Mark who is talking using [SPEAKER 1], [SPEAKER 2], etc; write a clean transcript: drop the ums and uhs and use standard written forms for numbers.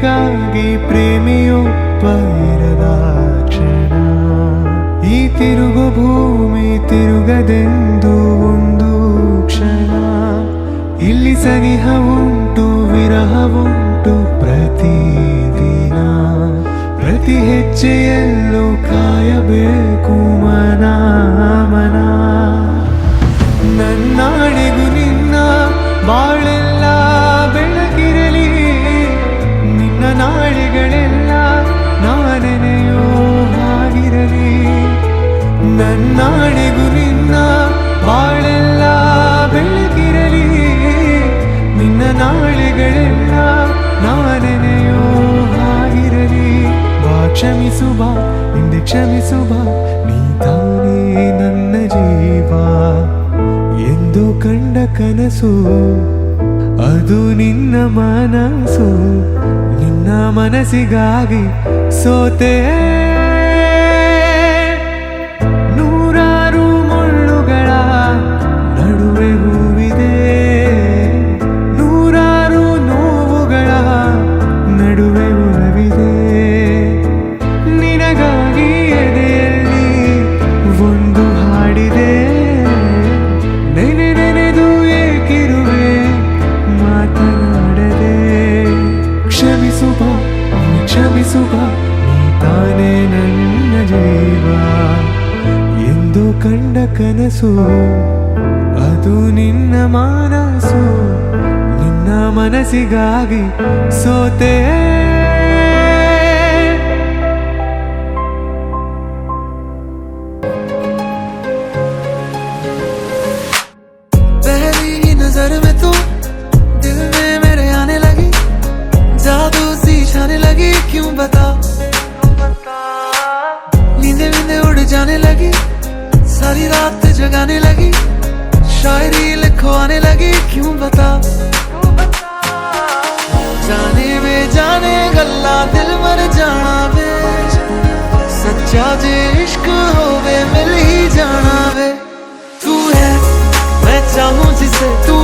[SPEAKER 1] ಪ್ರೀತಿಗಾಗಿ ಪ್ರೇಮಿಯೊಬ್ಬ ಇರದ ಕ್ಷಣ, ಈ ತಿರುಗು ಭೂಮಿ ತಿರುಗದೆಂದು ಒಂದು ಕ್ಷಣ. ಇಲ್ಲಿ ಸನಿಹ ಉಂಟು ವಿರಹವುಂಟು ಪ್ರತಿದಿನ, ಪ್ರತಿ ಹೆಜ್ಜೆಯಲ್ಲೂ ಕಾಯಬೇಕು ಮನ ಮನ. ನನ್ನಾಣೆಗೂ ನಿನ್ನ ಬಾಳೆಲ್ಲ ಬೆಳಕಿರಲಿ, ನಿನ್ನ ನಾಳೆಗಳೆಲ್ಲ ನಾನೆನೆಯೋ ಹಾಗಿರಲಿ. ನನ್ನಾಣೆಗೂ ನಿನ್ನ ಬಾಳೆಲ್ಲ ಬೆಳಕಿರಲಿ, ನಿನ್ನ ನಾಳೆಗಳೆಲ್ಲ ನಾನೆನೆಯೋ ಹಾಗಿರಲಿ. ಬಾ ಕ್ಷಮಿಸು ಬಾ ಹಿಂದೆ ಕ್ಷಮಿಸು ಬಾ, ನೀ ತಾನೇ ನನ್ನ ಜೀವ ಎಂದು ಕಂಡ ಕನಸು, ಅದು ನಿನ್ನ ಮನಸ್ಸು. ನಿನ್ನ ಮನಸ್ಸಿಗಾಗಿ ಸೋತೆ. ನೂರಾರು ಮುಳ್ಳುಗಳ ನಡುವೆ ಹೂವಿದೆ, ನೂರಾರು ನೋವುಗಳ ನಡುವೆ ಉಳವಿದೆ. ನಿನಗಾಗಿ ಎದೆಯಲ್ಲಿ ಒಂದು ಹಾಡಿದೆ, ನೆನೆ ನೆನೆದು ಏಕಿರುವೆ ಮಾತನಾಡದೆ. ಕ್ಷಮಿಸು ಬಾ ಕ್ಷಮಿಸು ಬಾ, ನೀ ತಾನೇ ನನ್ನ ಜೀವ ಎಂದು ಕಂಡ ಕನಸು, ಅದು ನಿನ್ನ ಮನಸ್ಸು. ನಿನ್ನ ಮನಸ್ಸಿಗಾಗಿ ಸೋತೆ.
[SPEAKER 2] नजर में तू दिल में मेरे आने लगी, जादू सी छाने लगी, क्यों बता. नींदे नींदे उड़ जाने लगी, सारी रात जगाने लगी, शायरी लिखवाने लगी, क्यों बता. जाने वे जाने गल्ला दिल मर जाना वे, सच्चा जे इश्क होवे मिल ही जाना वे. तू है मैं चाहूं जिसे, तू